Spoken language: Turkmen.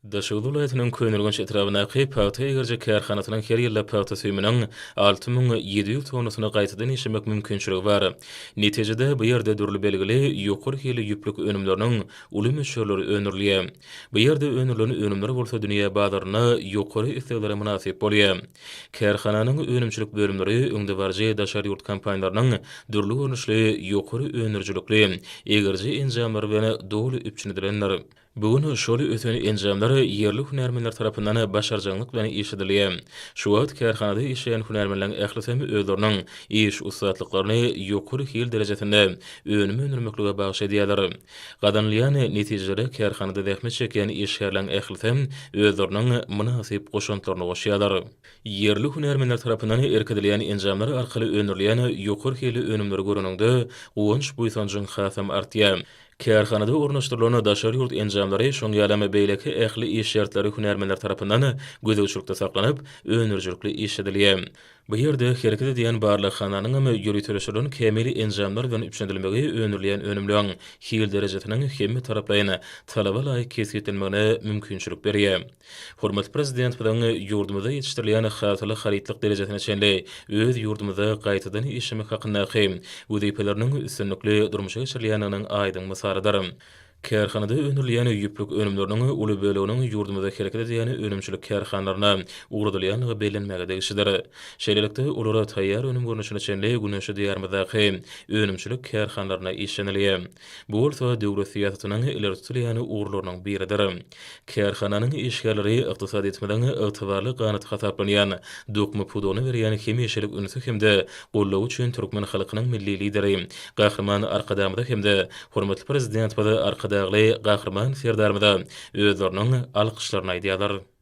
Daşy vilayatının Könülgünç etrabynaky Pawta Egerje kärhanasynyň her ýylda pawta süýmüniň 6700 tonusyny gaýtadan işlemek mümkinçiligi bar. Netijede bu ýerde dürli belgili ýokary hili ýüplük önümleriniň uly meşhurlary öňürlýär. Bu ýerde öňürlenen önümleri bolsa dünýä bazaryna ýokary isteglere münasip bolýar. Kärhananyň önümçilik bölümleri öňde barjy daşary ýurt kompaniýalarynyň dürli görnüşli ýokary öňürjilikli egerje enjamlary bilen dowly üpçündirenler. Bugün şol öteni enjamlary yerli hunärmenler tarapyndan başarjanlyk bilen işledilýär. Şu wagt kärhanada işleýän hunärmenleriň ählisemi özleriniň iş ustatlyklaryny ýokary hil derejesinde önüme öňürmeklige bagyş edýärler. Gadanlýan netijelere kärhanada zähmet çeken işgärleriň ählisem özleriniň münasip goşuntlaryny goşýarlar. Yerli hunärmenler tarapyndan erkedilýän enjamlar arkaly öňürlýän ýokary hili önümleri görünende gowunç buýsanjyň hasam artýar. Kärhanada ornaşdyrylan daşary ýurt enjamlary şoň ýalama beýleki ähli iş şertleri hunärmenler tarapyndan gözegçilikde saklanyp, öňürjilikli iş edilýär. Bu ýerde hereket edýän barlyk hananyň ýürütülüşiniň kemeli enjamlar bilen üpçündirilmegi öňürlýän önümlüň hil derejesiniň hemme taraplaryna talaba laýyk kesgitilmegine mümkinçilik berýär. Hormatly prezident bilen ýurdumyzda ýetişdirilýän hasaly haritlik derejesine çenli öz ýurdumyzda gaýtadan işlemek hakyndaky wezipeläriniň üstünlikli durmuşa geçirilýäniň aýdyň mysalydyr. Kärhanada öňürlýän ýüplük önümleriniň uly böleginiň ýurdumyzda hereket edýän önümçilik kärhanlaryna ugradylýanyny belenmäge degişdir. Şeýlelikde olara taýýar önüm görnüşine çenli güneşe diýärmizdaky önümçilik kärhanlaryna işlenilýär. Bu bolsa döwlet syýasatynyň ileri sürýän ugrlarynyň biridir. Kärhananyň işgärleri ykdysady etmeden ygtybarly ganaty hasaplanýan dokmy pudony berýän hemişelik ünsü hemde gollaw üçin türkmen halkynyň milli lideri, gahrman arkadamda hemde hormatly prezident we arkadagly gahrman serdarmyda özleriniň alkyşlaryny aýdýarlar.